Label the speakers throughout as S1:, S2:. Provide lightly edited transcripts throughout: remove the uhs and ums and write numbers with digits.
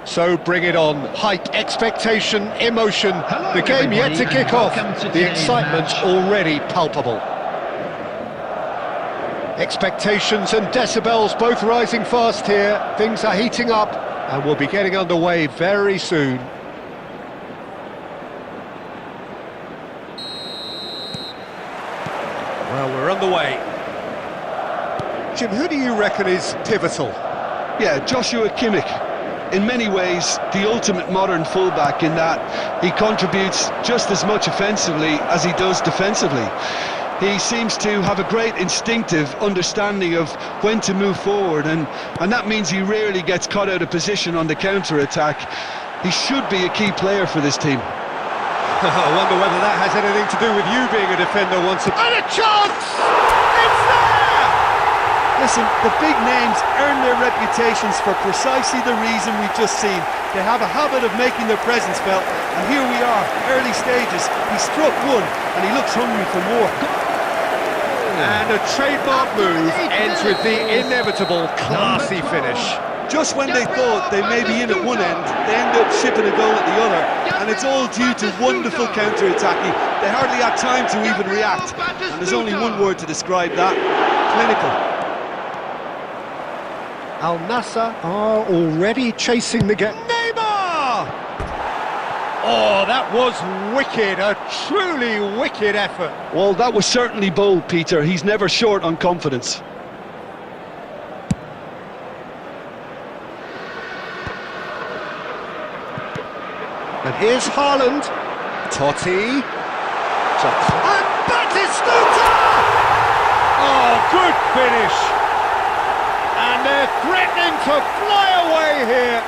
S1: So bring it on. Hype, expectation, emotion. The game yet to kick off. The excitement already palpable. Expectations and decibels both rising fast here. Things are heating up and we'll be getting underway very soon. Well, we're underway. Jim, who do you reckon is pivotal?
S2: Yeah, Joshua Kimmich. In many ways, the ultimate modern fullback in that he contributes just as much offensively as he does defensively. He seems to have a great instinctive understanding of when to move forward, and that means he rarely gets caught out of position on the counter-attack. He should be a key player for this team.
S1: I wonder whether that has anything to do with you being a defender once upon... And a chance! It's there!
S3: Listen, the big names earn their reputations for precisely the reason we've just seen. They have a habit of making their presence felt, and here we are, early stages. He struck one, and he looks hungry for more.
S1: And a trademark move ends with the inevitable classy finish.
S3: Just when they thought they may be in at one end, they end up shipping a goal at the other, and it's all due to wonderful counter-attacking. They hardly had time to even react, and there's only one word to describe that: clinical.
S1: Al Nassr are already chasing the game. Neymar! Oh, that was wicked, a truly wicked effort.
S2: Well, that was certainly bold, Peter. He's never short on confidence.
S1: And here's Haaland. Totti. And Batistuta! Oh, good finish. And they're threatening to fly away here.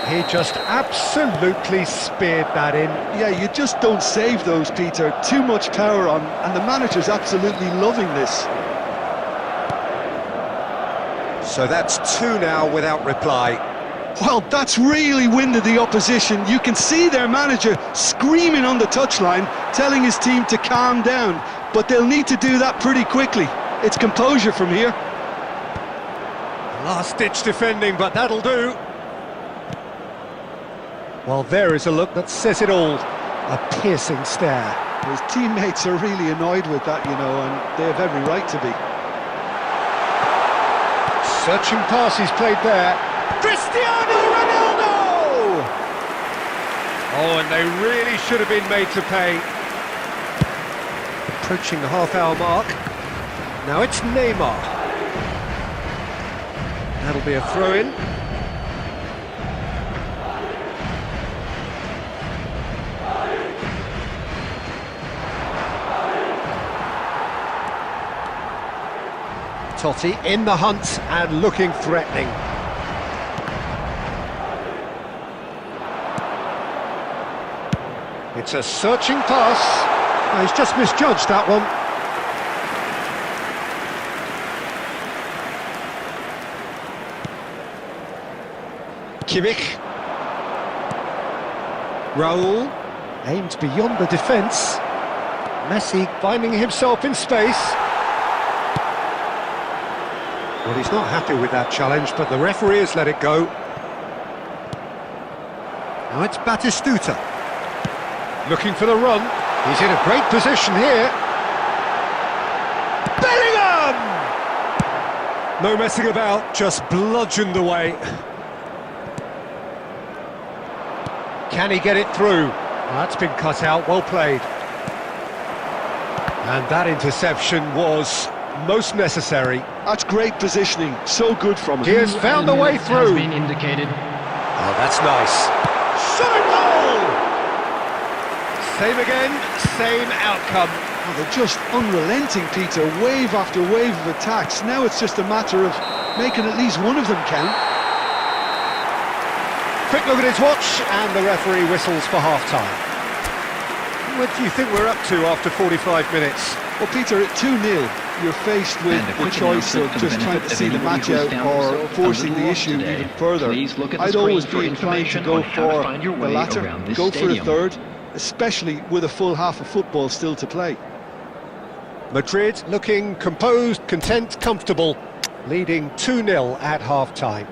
S1: He just absolutely speared that in.
S2: Yeah, you just don't save those, Peter. Too much power on, and the manager's absolutely loving this.
S1: So that's two now without reply.
S2: Well, that's really winded the opposition. You can see their manager screaming on the touchline, telling his team to calm down. But they'll need to do that pretty quickly. It's composure from here.
S1: Last-ditch defending, but that'll do. Well, there is a look that says it all. A piercing stare.
S2: His teammates are really annoyed with that, you know, and they have every right to be.
S1: Searching pass he's played there. Cristiano Ronaldo! Oh, and they really should have been made to pay. Approaching the half-hour mark. Now it's Neymar. That'll be a throw-in. Totti in the hunt and looking threatening. It's a searching pass. Oh, he's just misjudged that one. Kimmich. Raul aimed beyond the defence. Messi finding himself in space. Well, he's not happy with that challenge, but the referee has let it go. Now it's Batistuta. Looking for the run. He's in a great position here. Bellingham! No messing about, just bludgeoned away. Can he get it through? Well, that's been cut out, well played. And that interception was most necessary.
S2: That's great positioning, so good from him.
S1: He has found a way through.
S4: Has been indicated.
S1: Oh, that's nice. Shot a goal! Same again, same outcome.
S2: Oh, they're just unrelenting, Peter. Wave after wave of attacks. Now it's just a matter of making at least one of them count.
S1: Quick look at his watch, and the referee whistles for half-time. What do you think we're up to after 45 minutes?
S2: Well, Peter, at 2-0, you're faced with the choice of just trying to see the match out or forcing the issue even further. I'd always be inclined to go for the latter, go for the third, especially with a full half of football still to play.
S1: Madrid looking composed, content, comfortable, leading 2-0 at half-time.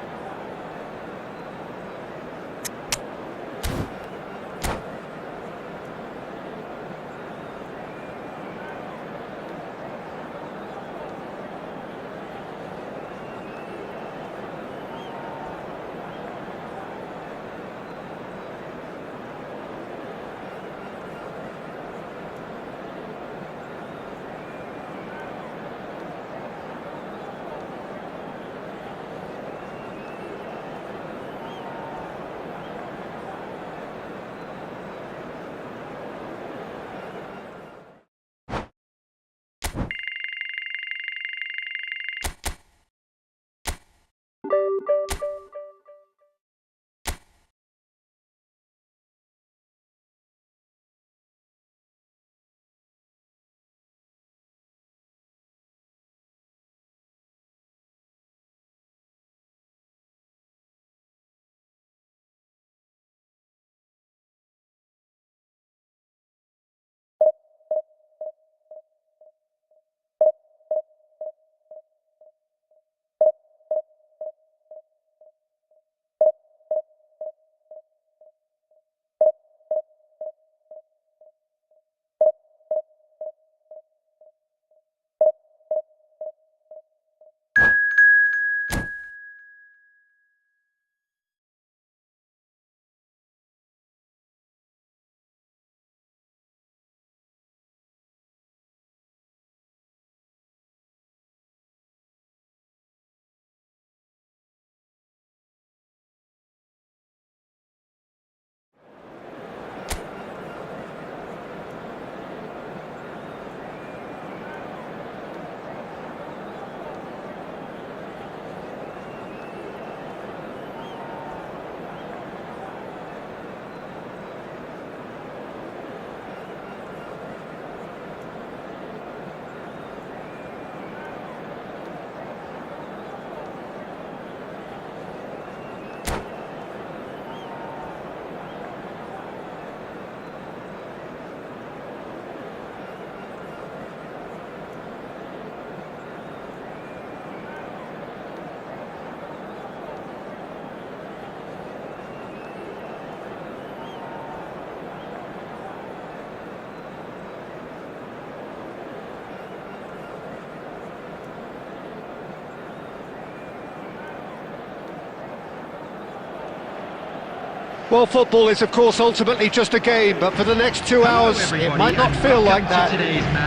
S1: Well, football is, of course, ultimately just a game, but for the next 2 hours, it might not feel like that.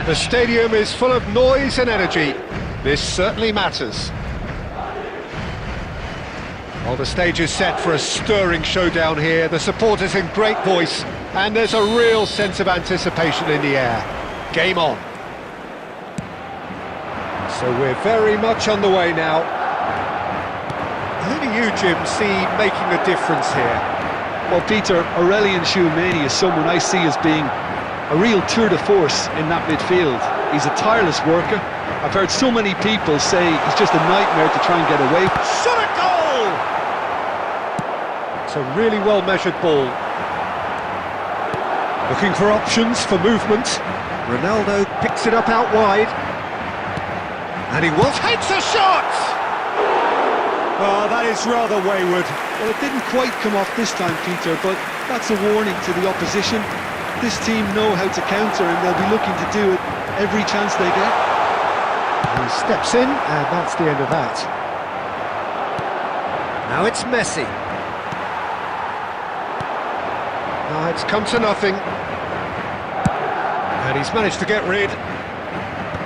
S1: The stadium is full of noise and energy. This certainly matters. Well, the stage is set for a stirring showdown here. The supporters in great voice, and there's a real sense of anticipation in the air. Game on. So we're very much on the way now. Who do you, Jim, see making a difference here?
S2: Well, Peter, Aurelien Tchouameni is someone I see as being a real tour de force in that midfield. He's a tireless worker. I've heard so many people say he's just a nightmare to try and get away.
S1: Shot a goal! It's a really well-measured ball. Looking for options for movement. Ronaldo picks it up out wide. And he will takes a shot! Oh, that is rather wayward.
S2: Well, it didn't quite come off this time, Peter, but that's a warning to the opposition. This team know how to counter, and they'll be looking to do it every chance they get.
S1: He steps in, and that's the end of that. Now it's Messi. Now it's come to nothing. And he's managed to get rid.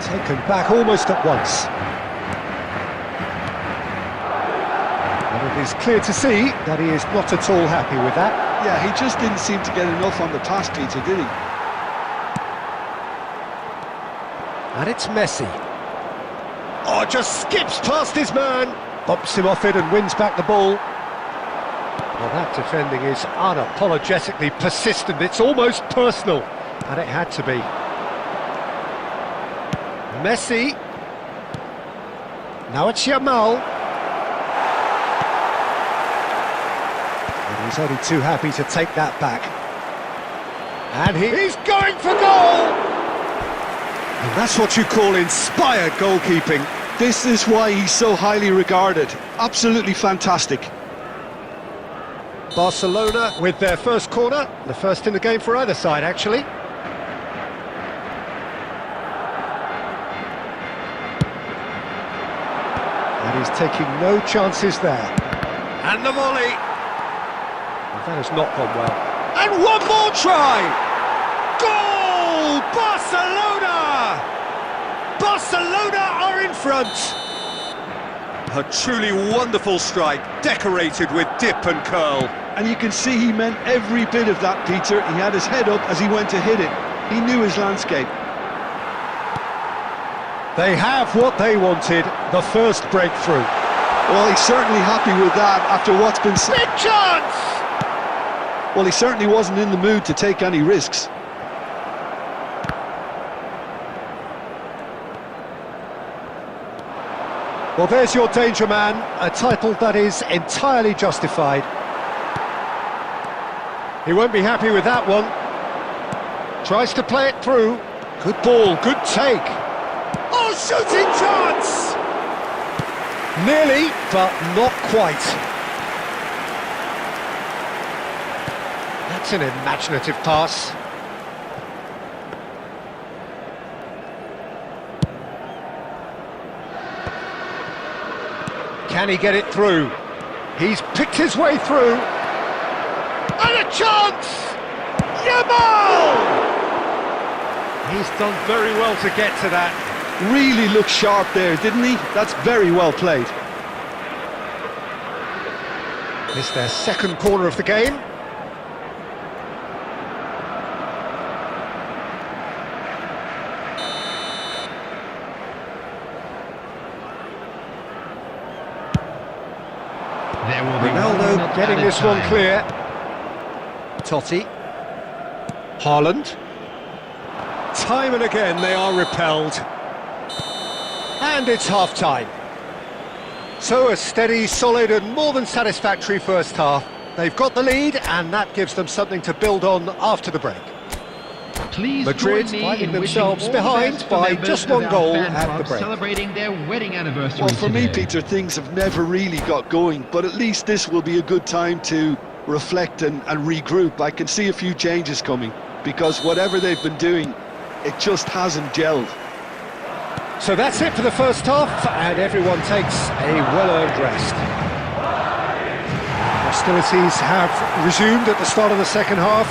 S1: Taken back almost at once. And it is clear to see that he is not at all happy with that.
S2: Yeah, he just didn't seem to get enough on the pass, Peter, did he?
S1: And it's Messi. Oh, just skips past his man. Bumps him off it and wins back the ball. Well, that defending is unapologetically persistent. It's almost personal. And it had to be. Messi. Now it's Yamal. And he's only too happy to take that back. And he's going for goal! And that's what you call inspired goalkeeping.
S2: This is why he's so highly regarded. Absolutely fantastic.
S1: Barcelona with their first corner. The first in the game for either side, actually. And he's taking no chances there. And the volley. Well, that has not gone well. And one more try! Goal! Barcelona! Barcelona are in front! A truly wonderful strike, decorated with dip and curl.
S2: And you can see he meant every bit of that, Peter. He had his head up as he went to hit it. He knew his landscape.
S1: They have what they wanted, the first breakthrough.
S2: Well, he's certainly happy with that after what's been said.
S1: Big chance!
S2: Well, he certainly wasn't in the mood to take any risks.
S1: Well, there's your danger man, a title that is entirely justified. He won't be happy with that one. Tries to play it through. Good ball, good take. Oh, shooting chance! Nearly, but not quite. That's an imaginative pass. Can he get it through? He's picked his way through. And a chance! Yamal! He's done very well to get to that.
S2: Really looked sharp there, didn't he? That's very well played.
S1: It's their second corner of the game. Ronaldo getting this one clear. Totti. Haaland. Time and again they are repelled. And it's half-time. So a steady, solid and more than satisfactory first half. They've got the lead and that gives them something to build on after the break.
S4: Please
S1: Madrid finding themselves behind by just one goal at the break.
S4: Celebrating their wedding anniversary.
S2: Well, for me,
S4: today.
S2: Peter, things have never really got going, but at least this will be a good time to reflect and regroup. I can see a few changes coming, because whatever they've been doing, it just hasn't gelled.
S1: So that's it for the first half, and everyone takes a well-earned rest. A Hostilities have resumed at the start of the second half.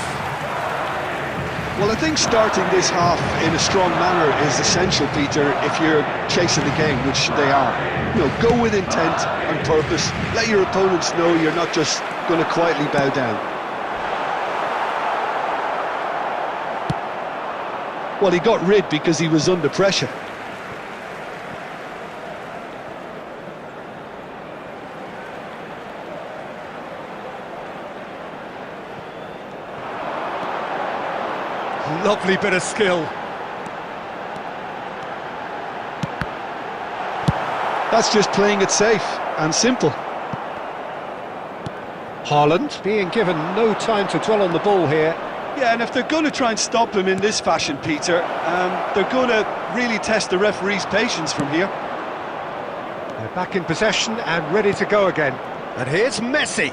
S2: Well, I think starting this half in a strong manner is essential, Peter, if you're chasing the game, which they are. You know, go with intent and purpose. Let your opponents know you're not just going to quietly bow down. Well, he got rid because he was under pressure.
S1: Lovely bit of skill.
S2: That's just playing it safe and simple.
S1: Haaland being given no time to dwell on the ball here.
S3: Yeah, and if they're going to try and stop him in this fashion, Peter, they're going to really test the referee's patience from here.
S1: They're back in possession and ready to go again. And here's Messi.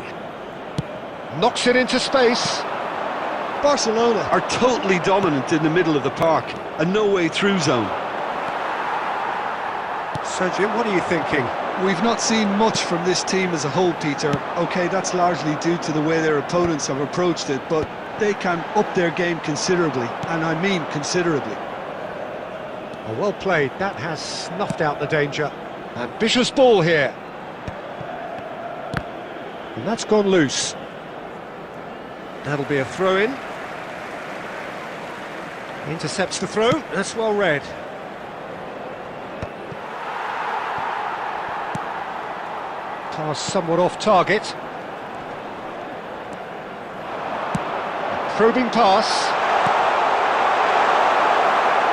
S1: Knocks it into space.
S3: Barcelona are totally dominant in the middle of the park, a no-way through zone.
S1: Sergio, what are you thinking?
S2: We've not seen much from this team as a whole, Peter. OK, that's largely due to the way their opponents have approached it, but they can up their game considerably, and I mean considerably.
S1: Oh, well played, that has snuffed out the danger. Ambitious ball here. And that's gone loose. That'll be a throw-in. Intercepts the throw, that's well read. Pass somewhat off target. Probing pass.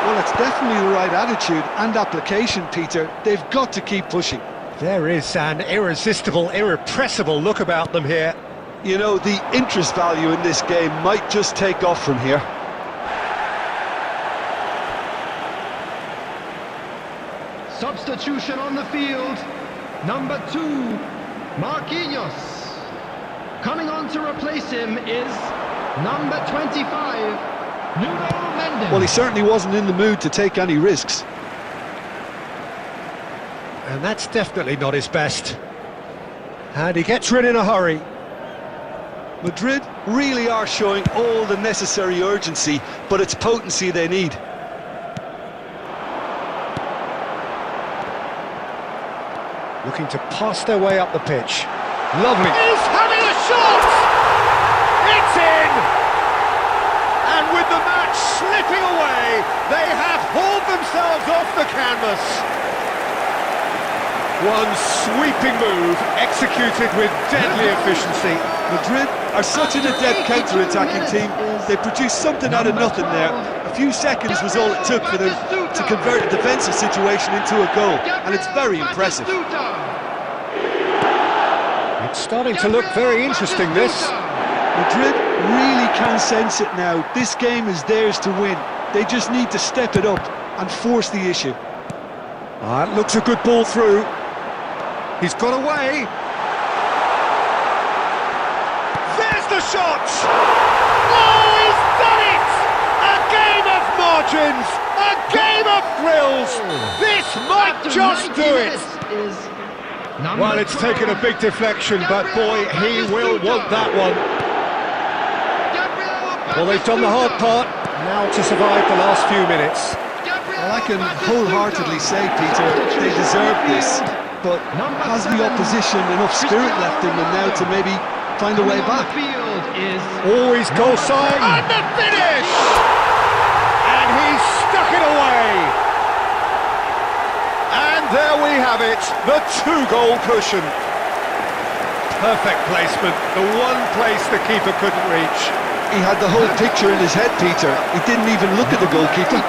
S2: Well, it's definitely the right attitude and application, Peter. They've got to keep pushing.
S1: There is an irresistible, irrepressible look about them here.
S2: You know, the interest value in this game might just take off from here.
S4: Substitution on the field. Number 2, Marquinhos. Coming on to replace him is number 25, Nuno Mendes.
S2: Well, he certainly wasn't in the mood to take any risks.
S1: And that's definitely not his best. And he gets rid in a hurry.
S2: Madrid really are showing all the necessary urgency, but it's potency they need.
S1: Looking to pass their way up the pitch. Lovely. He's having a shot! It's in! And with the match slipping away, they have hauled themselves off the canvas. One sweeping move, executed with deadly efficiency.
S3: Madrid are such an adept counter-attacking team. They produced something out of nothing there. A few seconds was all it took for them to convert a defensive situation into a goal, and it's very impressive.
S1: It's starting to look very interesting, this.
S3: Madrid really can sense it now. This game is theirs to win. They just need to step it up and force the issue.
S1: That looks a good ball through. He's got away. There's the shot! Oh, he's done it! A game of margins! A game of thrills! This might just do it! Well, it's taken a big deflection, but boy, he will want that one. Well, they've done the hard part, now to survive the last few minutes.
S2: Well, I can wholeheartedly say, Peter, they deserve this, but has the opposition enough spirit left in them now to maybe find a way back?
S1: Always goal sign. And the finish! And he's stuck it away. And there we have it, the 2-goal cushion. Perfect placement, the one place the keeper couldn't reach.
S2: He had the whole picture in his head, Peter. He didn't even look at the goalkeeper.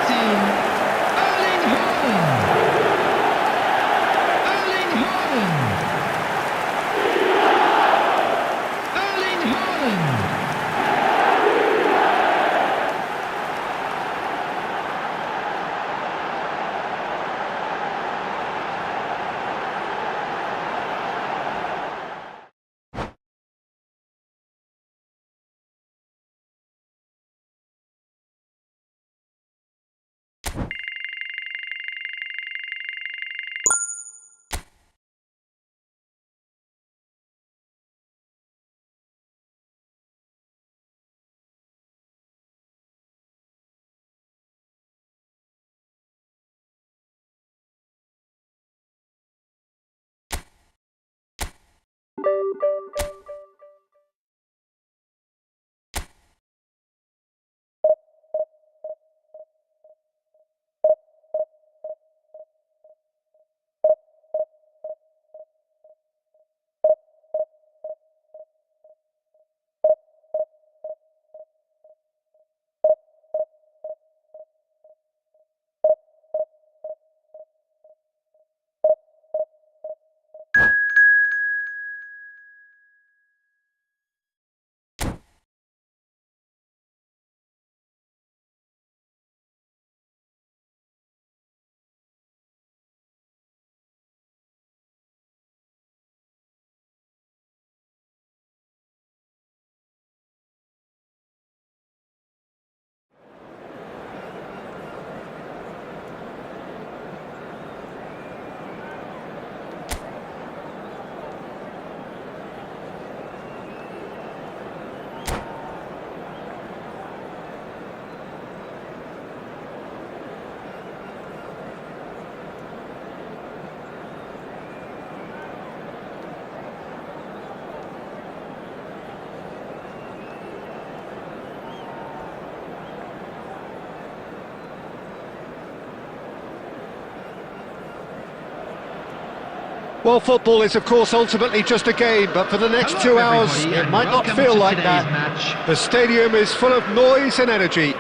S1: Well, football is, of course, ultimately just a game, but for the next 2 hours, it might not feel like that.
S4: Match.
S1: The stadium is full of noise and energy.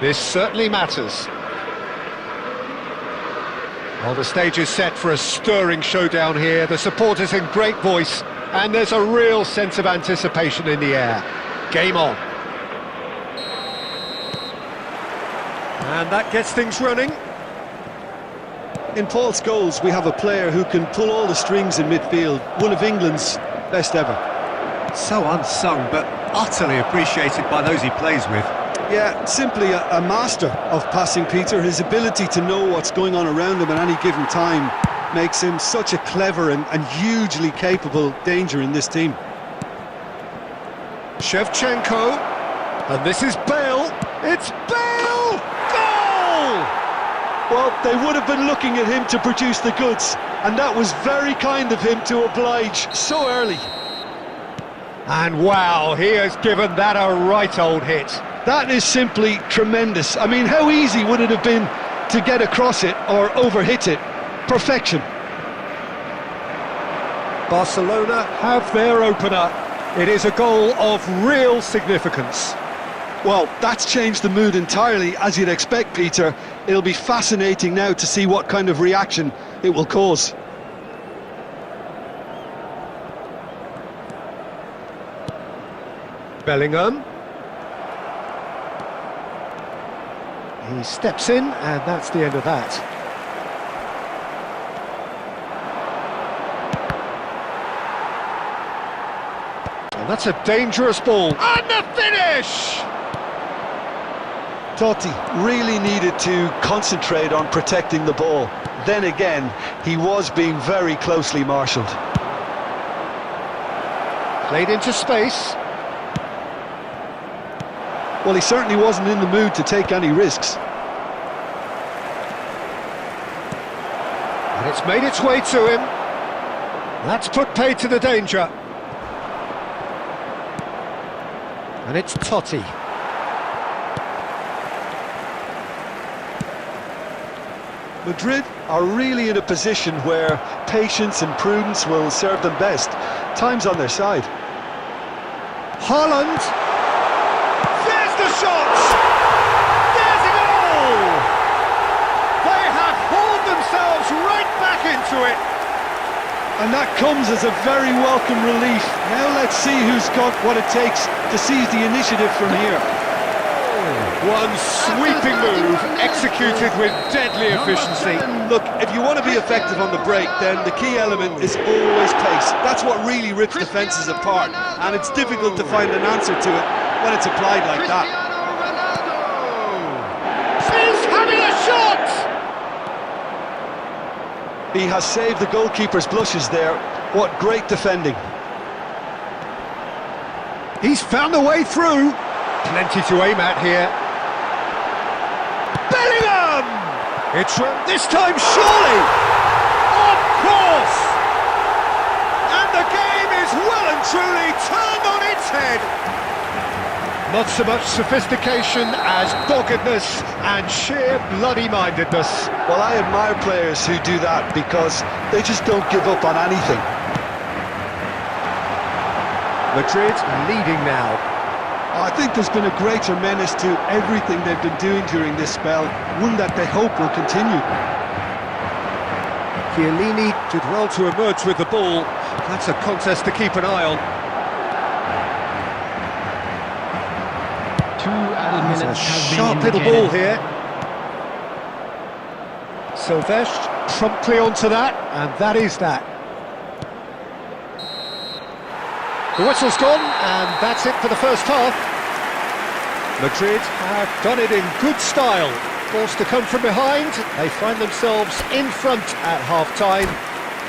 S1: This certainly matters. Well, the stage is set for a stirring showdown here. The supporters in great voice, and there's a real sense of anticipation in the air. Game on. And that gets things running.
S3: In Paul Scholes, we have a player who can pull all the strings in midfield, one of England's best ever.
S5: So unsung, but utterly appreciated by those he plays with.
S3: Yeah, simply a master of passing, Peter. His ability to know what's going on around him at any given time makes him such a clever and hugely capable danger in this team.
S1: Shevchenko, and this is Bale. It's Bale! Goal!
S3: Well, they would have been looking at him to produce the goods, and that was very kind of him to oblige so early.
S1: And wow, he has given that a right old hit.
S3: That is simply tremendous. I mean, how easy would it have been to get across it or overhit it? Perfection.
S1: Barcelona have their opener. It is a goal of real significance.
S3: Well, that's changed the mood entirely, as you'd expect, Peter. It'll be fascinating now to see what kind of reaction it will cause.
S1: Bellingham. He steps in, and that's the end of that. And that's a dangerous ball. And the finish!
S3: Totti really needed to concentrate on protecting the ball. Then again, he was being very closely marshalled.
S1: Played into space.
S3: Well, he certainly wasn't in the mood to take any risks.
S1: And it's made its way to him. That's put paid to the danger. And it's Totti.
S3: Madrid are really in a position where patience and prudence will serve them best. Time's on their side.
S1: Haaland. There's the shot! There's a goal! They have hauled themselves right back into it.
S3: And that comes as a very welcome relief. Now let's see who's got what it takes to seize the initiative from here.
S1: One sweeping move, executed with deadly efficiency.
S3: Look, if you want to be effective on the break, then the key element is always pace. That's what really rips defences apart, and it's difficult to find an answer to it when it's applied like that.
S1: He's having a shot!
S3: He has saved the goalkeeper's blushes there. What great defending.
S1: He's found a way through. Plenty to aim at here. Bellingham! It's this time, surely! Of course! And the game is well and and truly turned on its head. Not so much sophistication as doggedness and sheer bloody-mindedness.
S2: Well, I admire players who do that because they just don't give up on anything.
S1: Madrid leading now.
S2: I think there's been a greater menace to everything they've been doing during this spell, one that they hope will continue.
S1: Chiellini did well to emerge with the ball. That's a contest to keep an eye on.
S4: 2 added
S1: It's
S4: minutes
S1: a
S4: has been
S1: sharp little
S4: indicated.
S1: ball here. Silvestre promptly onto that, and that is that. The whistle's gone, and that's it for the first half. Madrid have done it in good style. Forced to come from behind, they find themselves in front at half-time,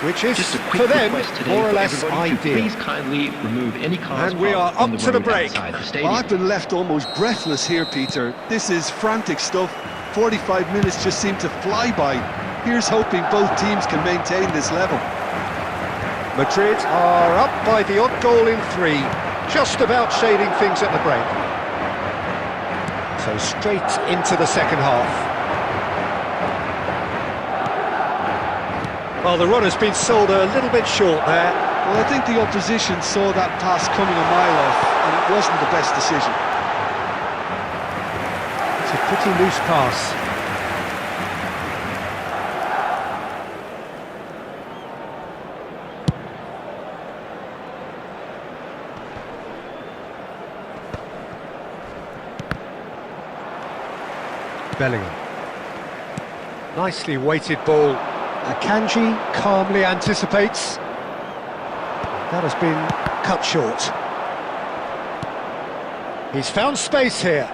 S1: which is,
S6: Just a quick
S1: for them,
S6: request today
S1: more or
S6: for
S1: less
S6: everybody to
S1: ideal.
S6: please kindly remove any cars
S1: And we are
S6: parked on
S1: up to the
S6: road
S1: break.
S6: outside the
S2: Well,
S6: stadium.
S2: I've been left almost breathless here, Peter. This is frantic stuff. 45 minutes just seem to fly by. Here's hoping both teams can maintain this level.
S1: Madrid are up by the odd goal in 3, just about shading things at the break. So straight into the second half. Well, the run has been sold a little bit short there.
S2: Well, I think the opposition saw that pass coming a mile off, and it wasn't the best decision.
S1: It's a pretty loose pass. Bellingham. Nicely weighted ball. Akanji calmly anticipates. That has been cut short. He's found space here.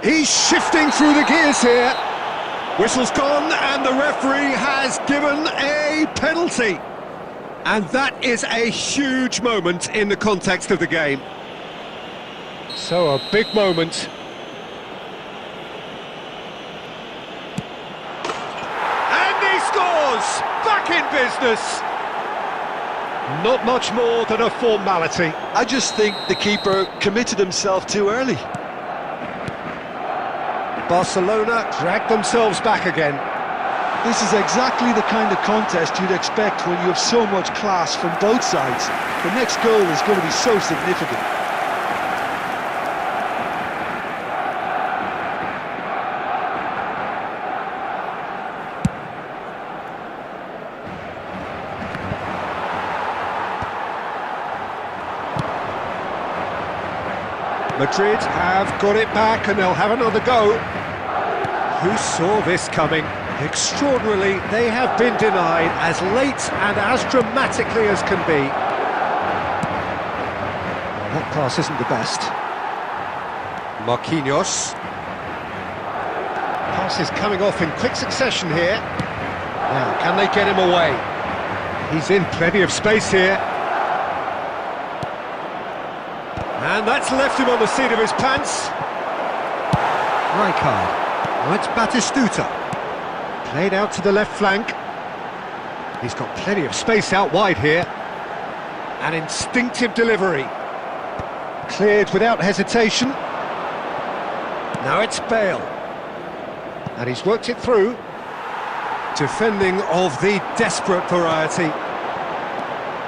S1: He's shifting through the gears here. Whistle's gone and the referee has given a penalty. And that is a huge moment in the context of the game. So a big moment. Back in business. Not much more than a formality.
S2: I just think the keeper committed himself too early.
S1: Barcelona dragged themselves back again.
S2: This is exactly the kind of contest you'd expect when you have so much class from both sides. The next goal is going to be so significant.
S1: Madrid have got it back and they'll have another go. Who saw this coming? Extraordinarily, they have been denied as late and as dramatically as can be. Well, that pass isn't the best. Marquinhos. Pass is coming off in quick succession here. Now, can they get him away? He's in plenty of space here. And that's left him on the seat of his pants. Rijkaard. Now it's Batistuta. Played out to the left flank. He's got plenty of space out wide here. An instinctive delivery. Cleared without hesitation. Now it's Bale. And he's worked it through. Defending of the desperate variety.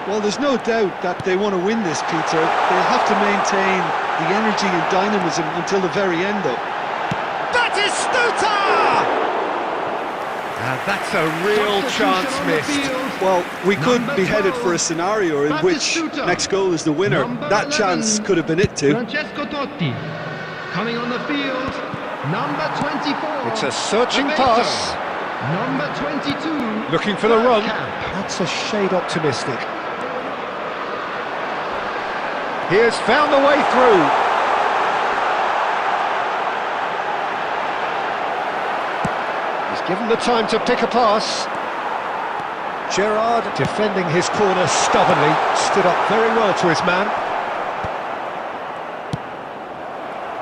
S2: Well, there's no doubt that they want to win this, Peter. They'll have to maintain the energy and dynamism until the very end, though.
S1: Batistuta! And that's a real chance missed.
S2: Well, we could be headed for a scenario in which next goal is the winner. That chance could have been it too.
S4: Francesco Totti. Coming on the field, number 24.
S1: It's a searching
S4: Roberto.
S1: pass.
S4: Number 22.
S1: Looking for the run.
S4: Bergkamp.
S1: That's a shade optimistic. He has found a way through. He's given the time to pick a pass. Gerrard, defending his corner stubbornly, stood up very well to his man.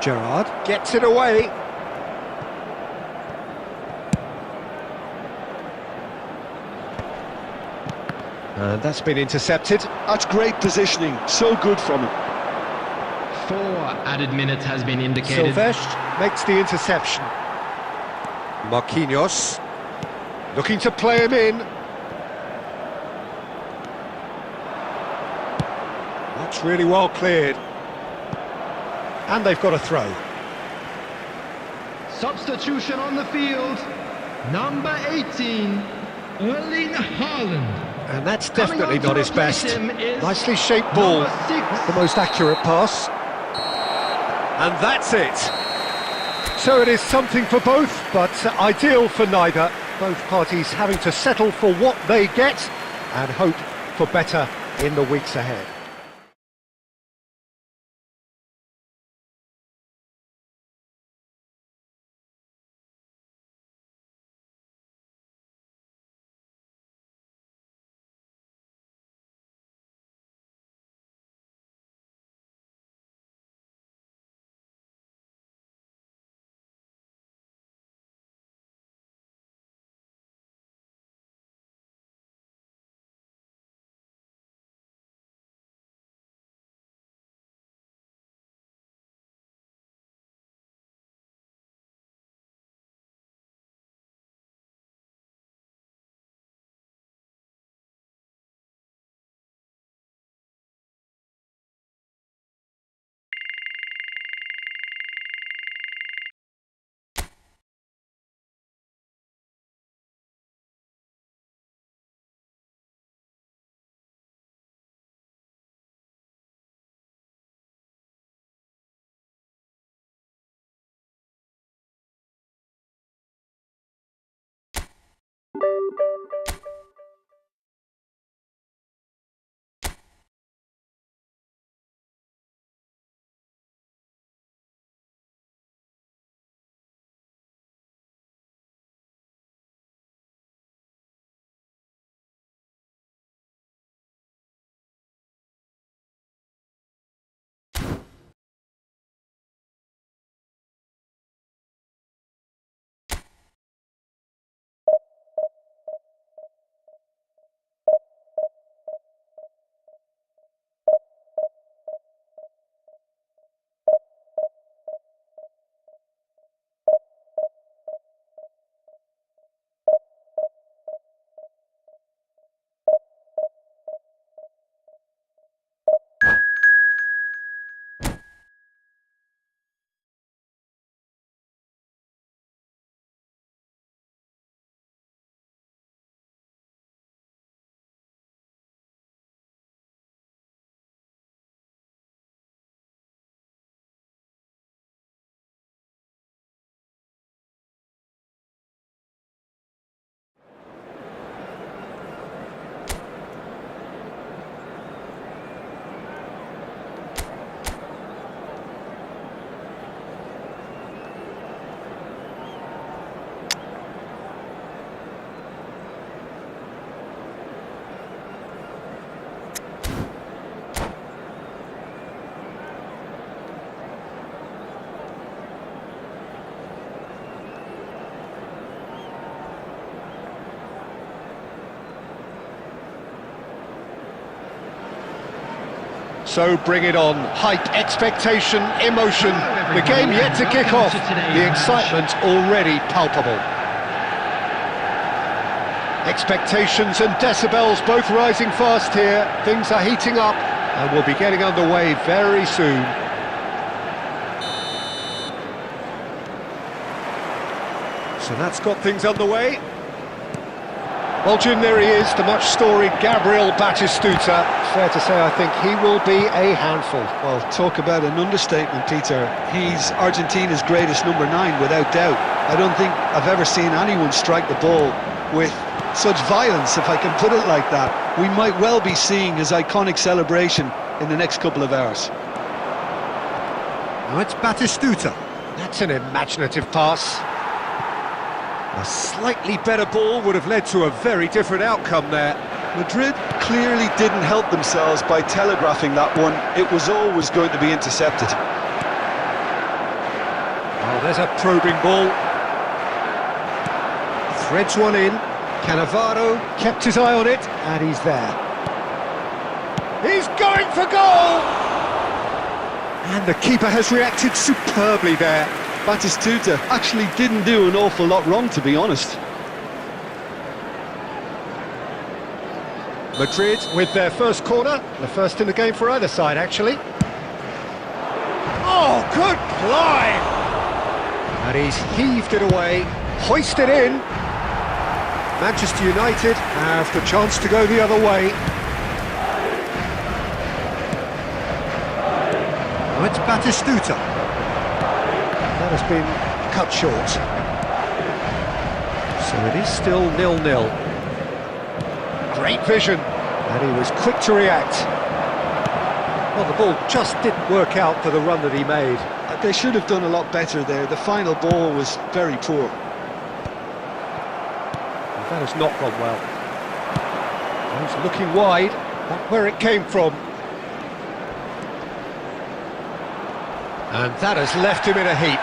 S1: Gerrard gets it away. And that's been intercepted.
S2: That's great positioning, so good from him.
S4: 4 added minutes has been indicated.
S1: Silvestre makes the interception. Marquinhos looking to play him in. That's really well cleared. And they've got a throw.
S4: Substitution on the field. Number 18, Erling Haaland.
S1: And that's definitely not his best. Nicely shaped ball.
S4: Number 6.
S1: Not the most accurate pass. And that's it. So it is something for both, but ideal for neither. Both parties having to settle for what they get and hope for better in the weeks ahead. So bring it on. Hype, expectation, emotion. The game yet to kick off. The excitement already palpable. Expectations and decibels both rising fast here. Things are heating up and we'll be getting underway very soon. So that's got things underway. Well, Jim, there he is, the much-storied Gabriel Batistuta. Fair to say, I think he will be a handful.
S2: Well, talk about an understatement, Peter. He's Argentina's greatest number 9, without doubt. I don't think I've ever seen anyone strike the ball with such violence, if I can put it like that. We might well be seeing his iconic celebration in the next couple of hours.
S1: Now it's Batistuta. That's an imaginative pass. A slightly better ball would have led to a very different outcome there.
S2: Madrid clearly didn't help themselves by telegraphing that one. It was always going to be intercepted.
S1: Oh, there's a probing ball. Threads one in. Cannavaro kept his eye on it, and he's there. He's going for goal! And the keeper has reacted superbly there.
S2: Batistuta actually didn't do an awful lot wrong, to be honest.
S1: Madrid with their first corner, the first in the game for either side, actually. Oh, good climb! And he's heaved it away, hoisted in. Manchester United have the chance to go the other way. Oh, it's Batistuta. That has been cut short. So it is still 0-0. Great vision, and he was quick to react. Well, the ball just didn't work out for the run that he made.
S2: They should have done a lot better there. The final ball was very poor.
S1: That has not gone well. He's looking wide, not where it came from. And that has left him in a heap.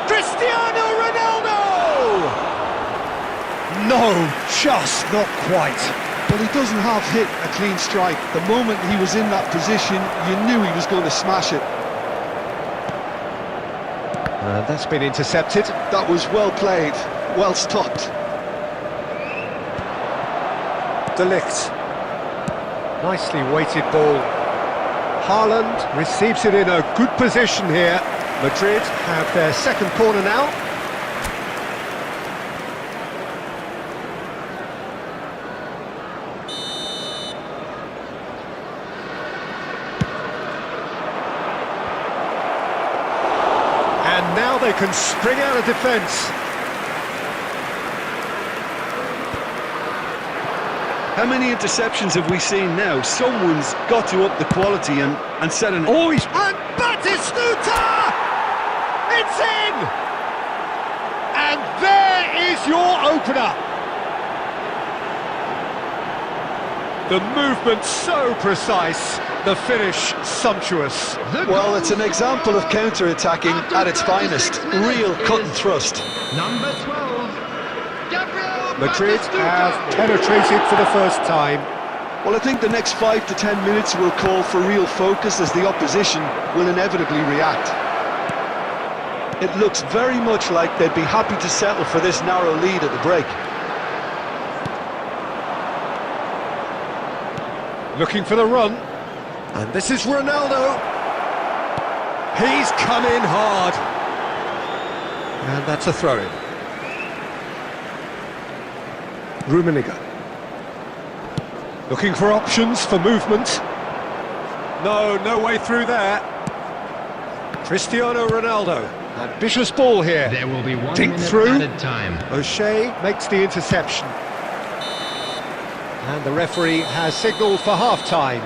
S1: Cristiano Ronaldo! No, just not quite.
S2: Well, he doesn't half hit a clean strike. The moment he was in that position, you knew he was going to smash it.
S1: That's been intercepted.
S2: That was well played, well stopped.
S1: De Ligt. Nicely weighted ball. Haaland receives it in a good position here. Madrid have their second corner now. And now they can spring out of defence.
S2: How many interceptions have we seen now? Someone's got to up the quality and set an...
S1: Oh, he's... And Batistuta! It's in! And there is your opener. The movement so precise, the finish sumptuous.
S2: Well, it's an example of counter-attacking at its finest. Real cut and thrust.
S4: Number 12.
S1: Madrid have penetrated for the first time.
S2: Well, I think the next 5 to 10 minutes will call for real focus as the opposition will inevitably react. It looks very much like they'd be happy to settle for this narrow lead at the break.
S1: Looking for the run. And this is Ronaldo. He's come in hard. And that's a throw-in. Rummenigge. Looking for options for movement. No way through there. Cristiano Ronaldo. Ambitious ball here.
S4: There will be 1
S1: Dink
S4: minute
S1: through.
S4: added time.
S1: O'Shea makes the interception. And the referee has signalled for half-time.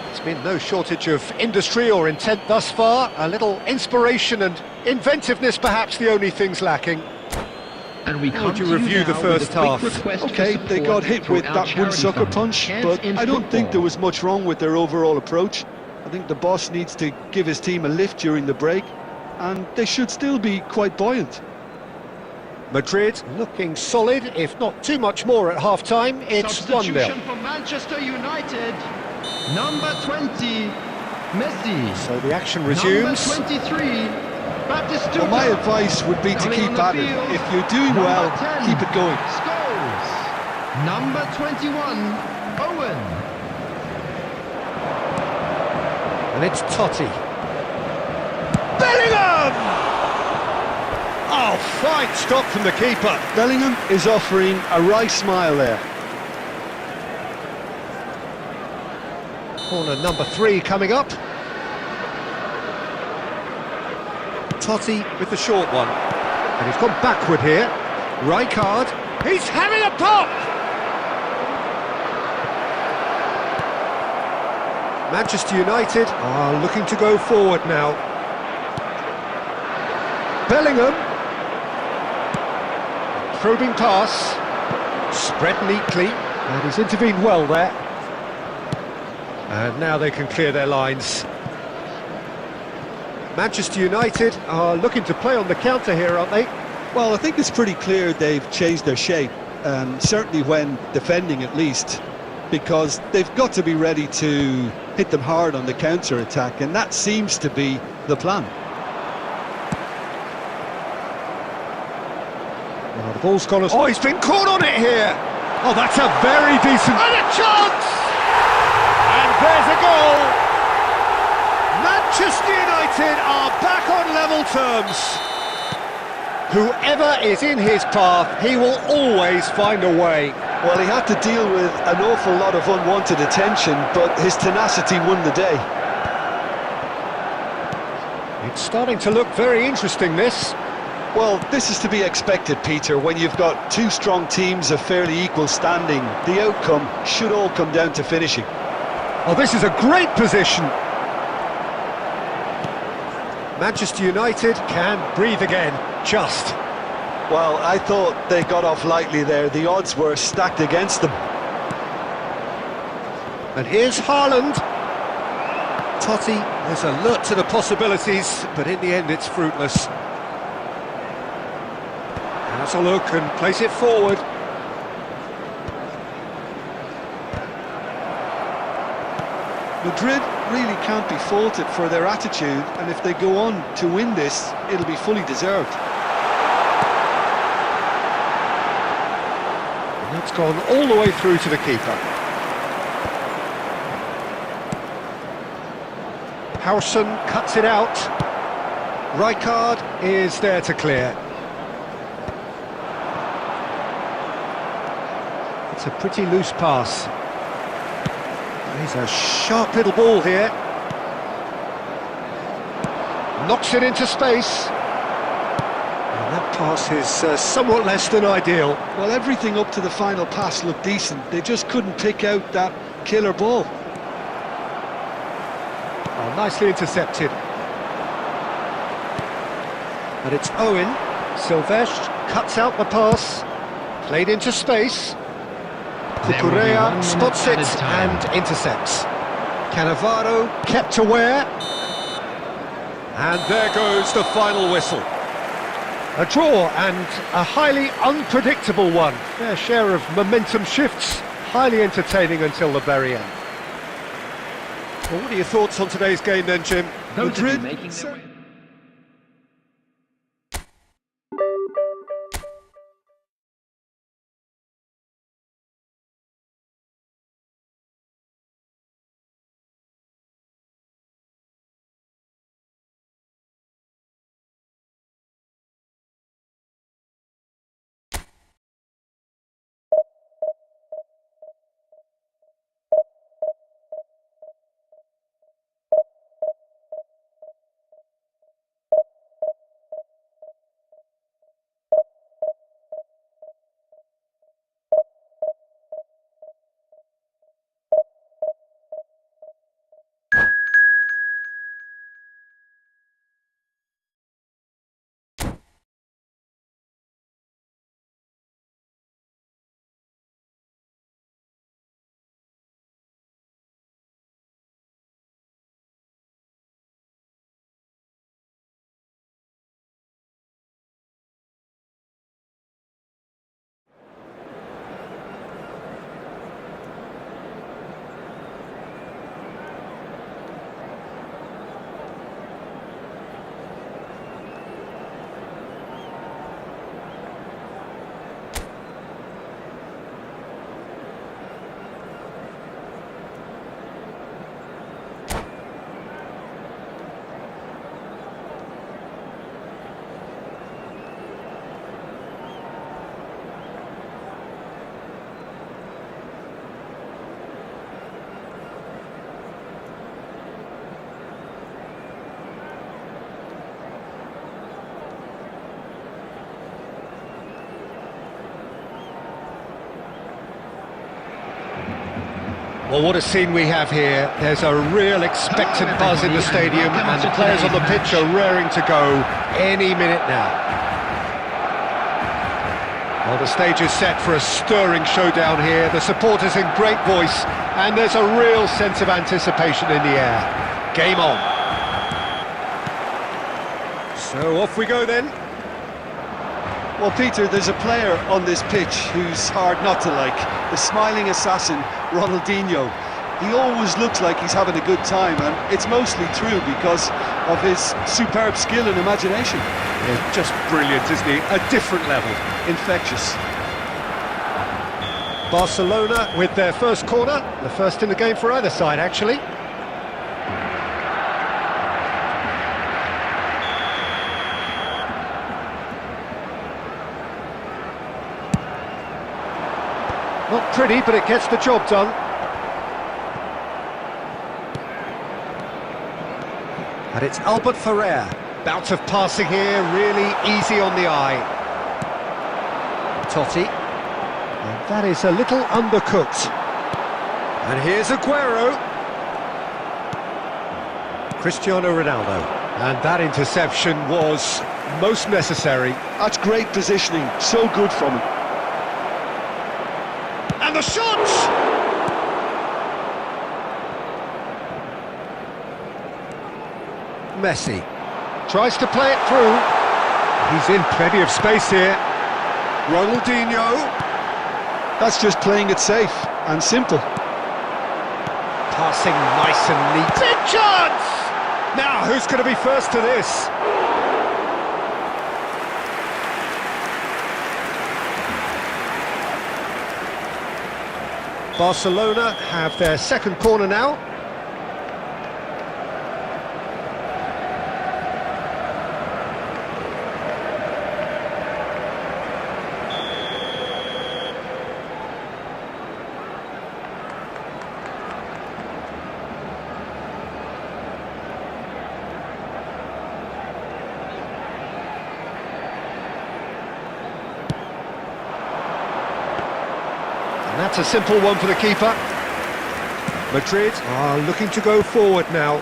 S1: There's been no shortage of industry or intent thus far. A little inspiration and inventiveness, perhaps the only things lacking.
S4: And we
S1: How
S4: come
S1: would you
S4: to
S1: review the
S4: now with
S1: first
S4: a quick
S1: half?
S4: request for
S2: Okay, they got
S4: support
S2: hit with
S4: through our
S2: that one
S4: charity
S2: sucker
S4: fund,
S2: punch,
S4: Chance
S2: but
S4: in
S2: I don't think
S4: Football.
S2: there was much wrong with their overall approach. I think the boss needs to give his team a lift during the break, and they should still be quite buoyant.
S1: Madrid looking solid, if not too much more at half-time. It's 1-0.
S4: Substitution for Manchester United. Number 20, Messi.
S1: So the action resumes.
S4: Number 23, Batistuta.
S2: Well, my advice would be to
S4: Coming
S2: keep
S4: on the
S2: at it.
S4: field,
S2: If you're doing
S4: number
S2: well,
S4: 10,
S2: keep it going.
S4: Scholes. Number 21, Owen.
S1: And it's Totti. Bellingham! Oh, fine stop from the keeper.
S2: Bellingham is offering a wry smile there.
S1: Corner number 3 coming up. Totti with the short one. And he's gone backward here. Rijkaard. He's having a pop! Manchester United are looking to go forward now. Bellingham. Probing pass. Spread neatly. And he's intervened well there. And now they can clear their lines. Manchester United are looking to play on the counter here, aren't they?
S2: Well, I think it's pretty clear they've changed their shape, certainly when defending at least.
S3: because they've got to be ready to hit them hard on the counter-attack, and that seems to be the plan.
S1: Well, the ball's gone. Oh, he's been caught on it here. Oh, that's a very decent... And a chance! And there's a goal! Manchester United are back on level terms. Whoever is in his path, he will always find a way.
S2: Well, he had to deal with an awful lot of unwanted attention, but his tenacity won the day.
S1: It's starting to look very interesting, this.
S2: Well, this is to be expected, Peter. When you've got two strong teams of fairly equal standing, the outcome should all come down to finishing.
S1: Oh, this is a great position. Manchester United can breathe again, just.
S2: Well, I thought they got off lightly there. The odds were stacked against them.
S1: And here's Haaland. Totti is alert to the possibilities, but in the end it's fruitless. Has a look and place it forward.
S3: Madrid really can't be faulted for their attitude, and if they go on to win this, it'll be fully deserved.
S1: And that's gone all the way through to the keeper. Howson cuts it out. Rijkaard is there to clear. It's a pretty loose pass. He's a sharp little ball here. Knocks it into space. And that pass is somewhat less than ideal.
S3: Well, everything up to the final pass looked decent. They just couldn't pick out that killer ball.
S1: Oh, nicely intercepted. And it's Owen. Silvestre cuts out the pass. Played into space. Cucurella spots it and intercepts. Cannavaro kept aware. And there goes the final whistle. A draw and a highly unpredictable one. Fair share of momentum shifts, highly entertaining until the very end. Well, what are your thoughts on today's game then, Jim?
S4: Madrid making their way.
S1: Well, what a scene we have here. There's a real expectant buzz in the stadium, and the players on the pitch are raring to go any minute now. Well, the stage is set for a stirring showdown here. The supporters in great voice, and there's a real sense of anticipation in the air. Game on. So off we go then.
S3: Well, Peter, there's a player on this pitch who's hard not to like. The smiling assassin, Ronaldinho. He always looks like he's having a good time, and it's mostly true because of his superb skill and imagination.
S1: Yeah, just brilliant, isn't he? A different level.
S3: Infectious.
S1: Barcelona with their first corner, the first in the game for either side, actually. Not pretty, but it gets the job done. And it's Albert Ferrer. Bout of passing here, really easy on the eye. Totti. And that is a little undercooked. And here's Aguero. Cristiano Ronaldo. And that interception was most necessary.
S3: That's great positioning, so good from him.
S1: And the shot! Messi tries to play it through. He's in plenty of space here. Ronaldinho.
S3: That's just playing it safe and simple.
S1: Passing nice and neat. Big chance! Now, who's going to be first to this? Barcelona have their second corner now. And that's a simple one for the keeper. Madrid are looking to go forward now.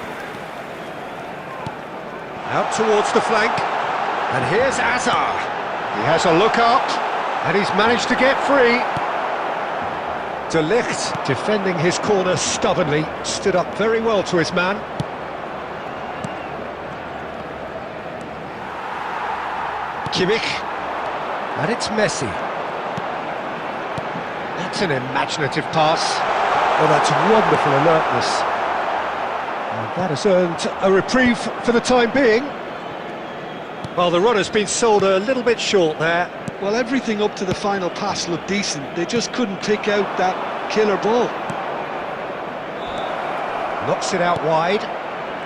S1: Out towards the flank. And here's Azar. He has a look up, and he's managed to get free. De Ligt, defending his corner stubbornly, stood up very well to his man. Kimmich. And it's Messi. That's an imaginative pass. Oh, that's wonderful alertness. And that has earned a reprieve for the time being. Well, the run has been sold a little bit short there.
S3: Well, everything up to the final pass looked decent. They just couldn't pick out that killer ball.
S1: Knocks it out wide.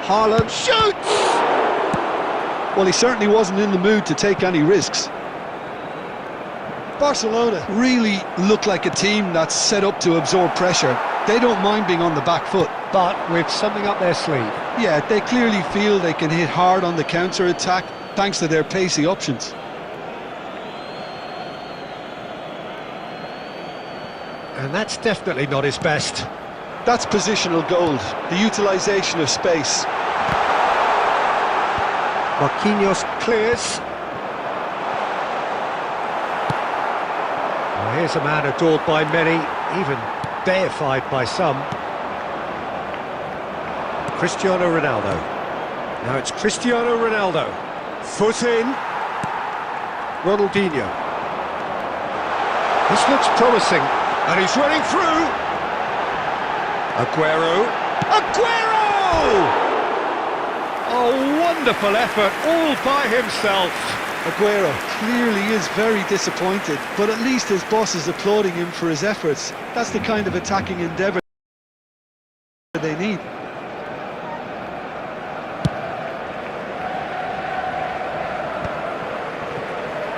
S1: Haaland shoots!
S3: Well, he certainly wasn't in the mood to take any risks. Barcelona really look like a team that's set up to absorb pressure. They don't mind being on the back foot.
S1: But with something up their sleeve.
S3: Yeah, they clearly feel they can hit hard on the counter-attack thanks to their pacey options.
S1: And that's definitely not his best.
S3: That's positional gold, the utilisation of space.
S1: Marquinhos clears. Well, here's a man adored by many, even deified by some. Cristiano Ronaldo. Now it's Cristiano Ronaldo. Foot in. Ronaldinho. This looks promising, and he's running through. Aguero. Aguero! A wonderful effort, all by himself.
S3: Aguero clearly is very disappointed, but at least his boss is applauding him for his efforts. That's the kind of attacking endeavour they need.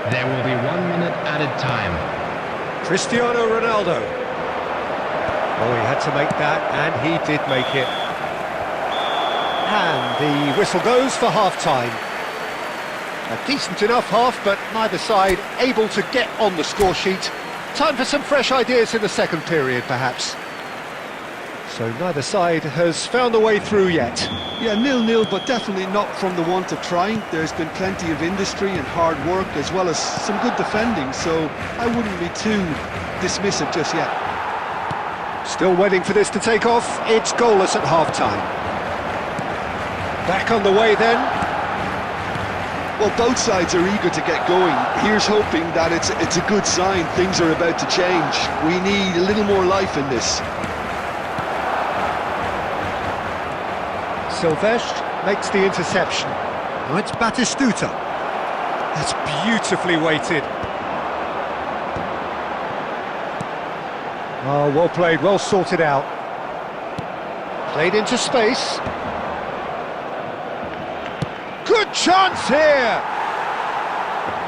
S4: There will be 1 minute added time.
S1: Cristiano Ronaldo. Oh, he had to make that, and he did make it. And the whistle goes for half-time. A decent enough half, but neither side able to get on the score sheet. Time for some fresh ideas in the second period, perhaps. So neither side has found a way through yet.
S3: Yeah, 0-0, but definitely not from the want of trying. There's been plenty of industry and hard work, as well as some good defending, so I wouldn't be too dismissive just yet.
S1: Still waiting for this to take off. It's goalless at half-time. Back on the way then.
S2: Well, both sides are eager to get going. Here's hoping that it's a good sign. Things are about to change. We need a little more life in this.
S1: Silvestre makes the interception.
S5: Now it's Batistuta.
S1: That's beautifully weighted. Oh, well played, well sorted out. Played into space. Good chance here!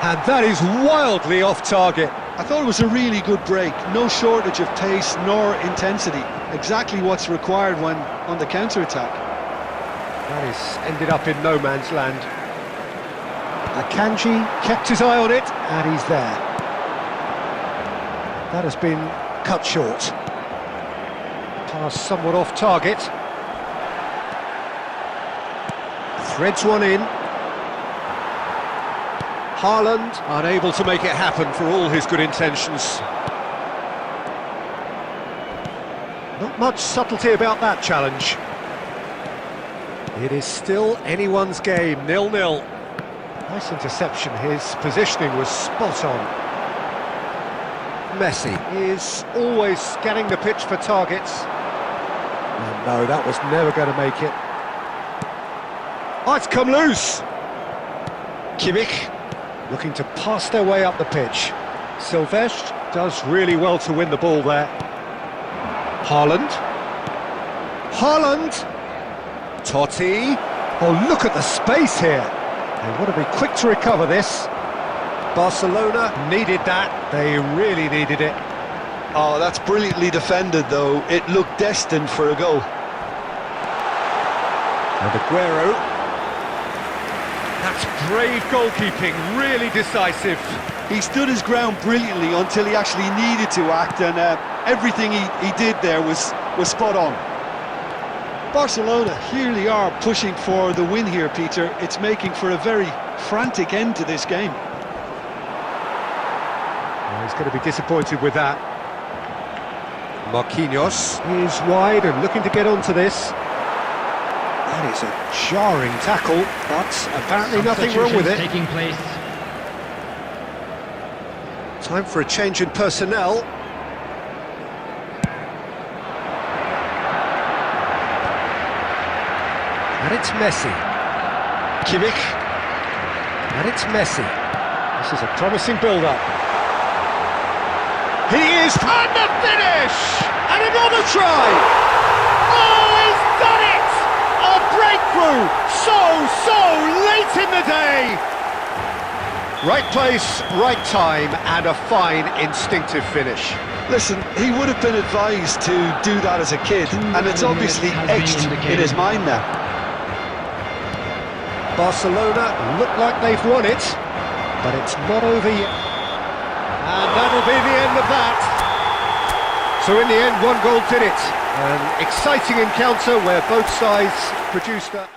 S1: And that is wildly off target.
S2: I thought it was a really good break. No shortage of pace nor intensity. Exactly what's required when on the counter-attack.
S1: That is ended up in no man's land. Akanji kept his eye on it, and he's there. That has been cut short. Pass somewhat off target. Threads one in. Haaland unable to make it happen for all his good intentions. Not much subtlety about that challenge. It is still anyone's game, 0-0. Nice interception, his positioning was spot on. Messi is always scanning the pitch for targets. And no, that was never going to make it. Oh, it's come loose! Kimmich looking to pass their way up the pitch. Silvestre does really well to win the ball there. Haaland. Haaland! Totti. Oh, look at the space here. They want to be quick to recover this. Barcelona needed that. They really needed it.
S2: Oh, that's brilliantly defended, though. It looked destined for a goal.
S1: And Aguero. That's brave goalkeeping, really decisive.
S3: He stood his ground brilliantly until he actually needed to act, and everything he did there was spot on.
S2: Barcelona really are pushing for the win here, Peter. It's making for a very frantic end to this game.
S1: Well, he's going to be disappointed with that. Marquinhos is wide and looking to get onto this. That is a jarring tackle, but apparently nothing wrong with it.
S4: Taking place.
S1: Time for a change in personnel. And it's Messi. Kimmich. And it's Messi. This is a promising build-up. He is... And the finish! And another try! Oh, he's done it! A breakthrough! So late in the day! Right place, right time, and a fine instinctive finish.
S2: Listen, he would have been advised to do that as a kid, and it's obviously etched in his mind now.
S1: Barcelona look like they've won it, but it's not over yet. And that'll be the end of that. So in the end, one goal did it. An exciting encounter where both sides produced a...